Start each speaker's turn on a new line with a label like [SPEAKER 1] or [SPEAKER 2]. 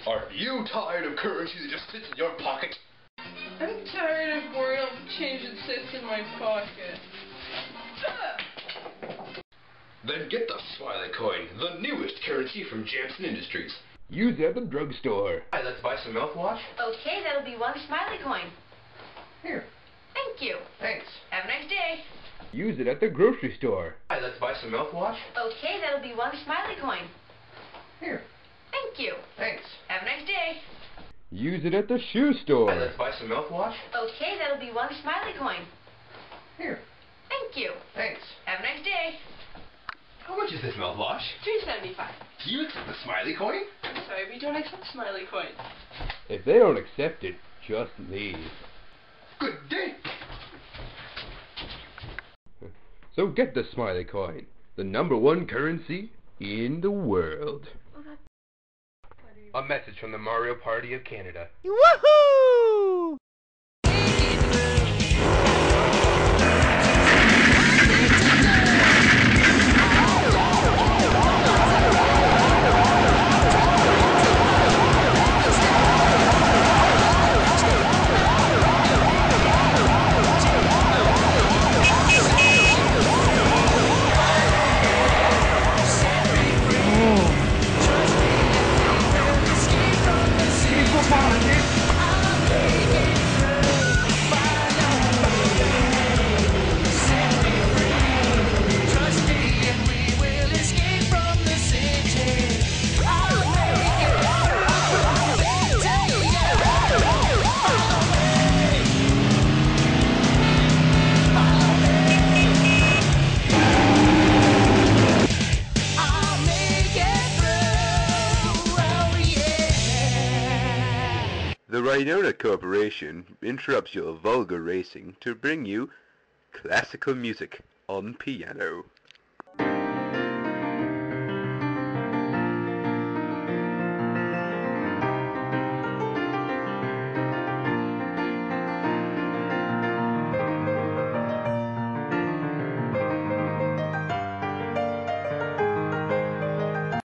[SPEAKER 1] Are you tired of currency that just sits in your pocket?
[SPEAKER 2] I'm tired of worrying about change that sits in my pocket.
[SPEAKER 1] Then get the Smiley coin, the newest currency from Jansen Industries.
[SPEAKER 3] Use it at the drugstore.
[SPEAKER 1] Hi, let's buy some mouthwash.
[SPEAKER 4] Okay, that'll be 1 Smiley coin.
[SPEAKER 1] Here.
[SPEAKER 4] Thank you.
[SPEAKER 1] Thanks.
[SPEAKER 4] Have a nice day.
[SPEAKER 3] Use it at the grocery store.
[SPEAKER 1] Hi, let's buy some mouthwash.
[SPEAKER 4] Okay, that'll be 1 Smiley coin.
[SPEAKER 1] Here.
[SPEAKER 4] Thank you.
[SPEAKER 1] Thanks.
[SPEAKER 4] Have a nice day.
[SPEAKER 3] Use it at the shoe store.
[SPEAKER 1] Hi, let's buy some mouthwash.
[SPEAKER 4] Okay, that'll be 1 Smiley coin.
[SPEAKER 1] Here.
[SPEAKER 4] Thank you.
[SPEAKER 1] Thanks.
[SPEAKER 4] Have a nice day.
[SPEAKER 1] How much is this mouthwash?
[SPEAKER 2] $3.75.
[SPEAKER 1] Do you accept the Smiley coin?
[SPEAKER 2] I'm sorry, we don't accept Smiley coins.
[SPEAKER 3] If they don't accept it, just leave.
[SPEAKER 1] Good day.
[SPEAKER 3] So get the Smiley coin, the #1 currency in the world. A message from the Mario Party of Canada.
[SPEAKER 5] Woohoo!
[SPEAKER 6] The Rhinona Corporation interrupts your vulgar racing to bring you classical music on piano.